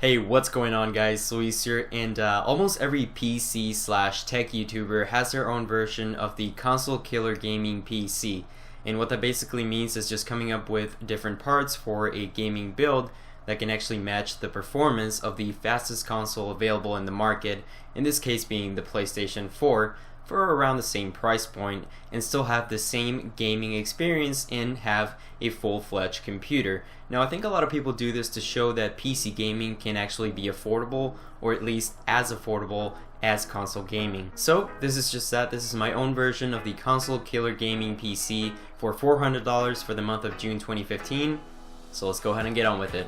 Hey, what's going on guys? Luis here, and almost every PC slash tech YouTuber has their own version of the console killer gaming PC. And what that basically means is just coming up with different parts for a gaming build that can actually match the performance of the fastest console available in the market, in this case being the PlayStation 4, for around the same price point, and still have the same gaming experience and have a full-fledged computer. Now I think a lot of people do this to show that PC gaming can actually be affordable, or at least as affordable as console gaming. So this is just that. This is my own version of the console killer gaming PC for $400 for the month of June 2015. So let's go ahead and get on with it.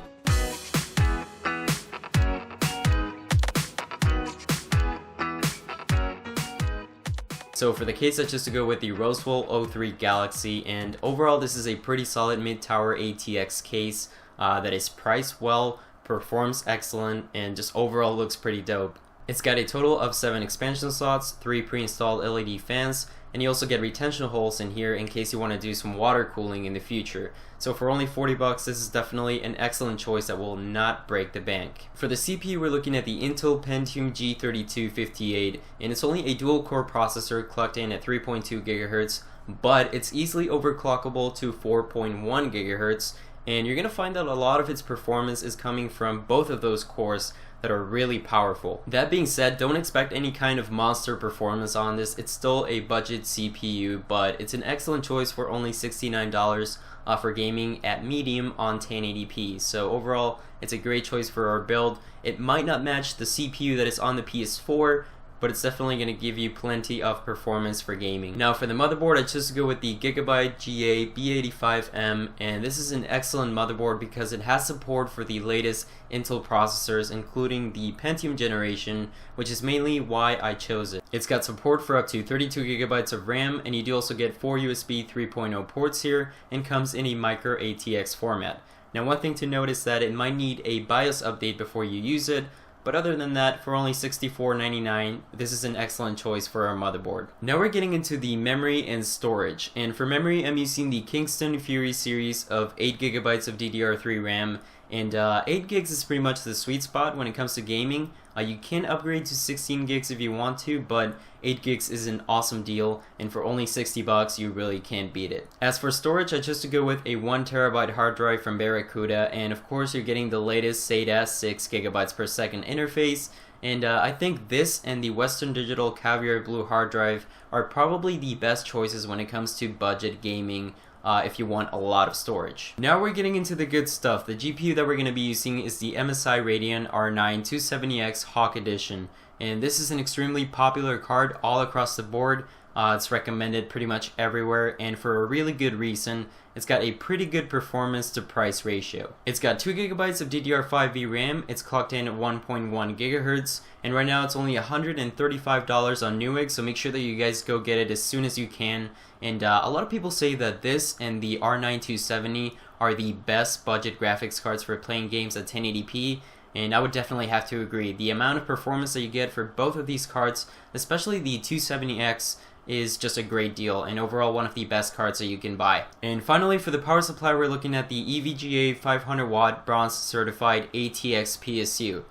So for the case, I chose to go with the Roswell 03 Galaxy, and overall this is a pretty solid mid-tower ATX case that is priced well, performs excellent, and just overall looks pretty dope. It's got a total of 7 expansion slots, 3 pre-installed LED fans, and you also get retention holes in here in case you want to do some water cooling in the future. So for only 40 bucks, this is definitely an excellent choice that will not break the bank. For the CPU, we're looking at the Intel Pentium G3258, and it's only a dual core processor clocked in at 3.2 GHz, but it's easily overclockable to 4.1 GHz, and you're going to find that a lot of its performance is coming from both of those cores that are really powerful. That being said, don't expect any kind of monster performance on this. It's still a budget CPU, but it's an excellent choice for only $69 for gaming at medium on 1080p. So overall, it's a great choice for our build. It might not match the CPU that is on the PS4, but it's definitely going to give you plenty of performance for gaming. Now for the motherboard, I chose to go with the Gigabyte GA B85M, and this is an excellent motherboard because it has support for the latest Intel processors, including the Pentium generation, which is mainly why I chose it. It's got support for up to 32 gigabytes of RAM, and you do also get 4 USB 3.0 ports here, and comes in a micro ATX format. Now one thing to note is that it might need a BIOS update before you use it, but other than that, for only $64.99, this is an excellent choice for our motherboard. Now we're getting into the memory and storage. And for memory, I'm using the Kingston Fury series of 8 gigabytes of DDR3 RAM. And 8 gigs is pretty much the sweet spot when it comes to gaming. You can upgrade to 16 gigs if you want to, but 8 gigs is an awesome deal, and for only 60 bucks, you really can't beat it. As for storage, I chose to go with a 1 terabyte hard drive from Barracuda, and of course you're getting the latest SATA 6 gigabytes per second interface, and I think this and the Western Digital Caviar Blue hard drive are probably the best choices when it comes to budget gaming if you want a lot of storage. Now we're getting into the good stuff. The GPU that we're going to be using is the MSI Radeon R9 270X Hawk Edition, and this is an extremely popular card all across the board. It's recommended pretty much everywhere, and for a really good reason. It's got a pretty good performance to price ratio. It's got 2 gigabytes of DDR5 VRAM, it's clocked in at 1.1 gigahertz, and right now it's only $135 on Newegg, so make sure that you guys go get it as soon as you can. And a lot of people say that this and the R9 270 are the best budget graphics cards for playing games at 1080p, and I would definitely have to agree. The amount of performance that you get for both of these cards, especially the 270X, is just a great deal, and overall one of the best cards that you can buy. And finally, for the power supply, we're looking at the EVGA 500 watt bronze certified ATX PSU.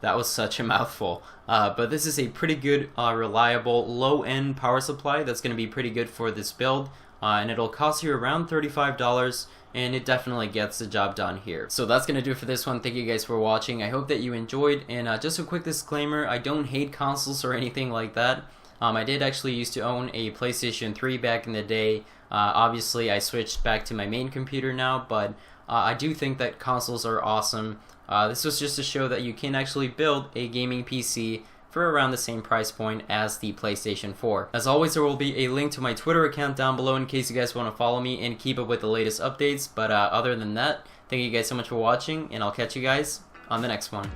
That was such a mouthful, but this is a pretty good, reliable, low-end power supply that's going to be pretty good for this build, and it'll cost you around $35, and it definitely gets the job done here. So that's going to do it for this one. Thank you guys for watching. I hope that you enjoyed, and just a quick disclaimer, I don't hate consoles or anything like that. I did actually used to own a PlayStation 3 back in the day. Obviously, I switched back to my main computer now, but I do think that consoles are awesome. This was just to show that you can actually build a gaming PC for around the same price point as the PlayStation 4. As always, there will be a link to my Twitter account down below in case you guys want to follow me and keep up with the latest updates. But other than that, thank you guys so much for watching, and I'll catch you guys on the next one.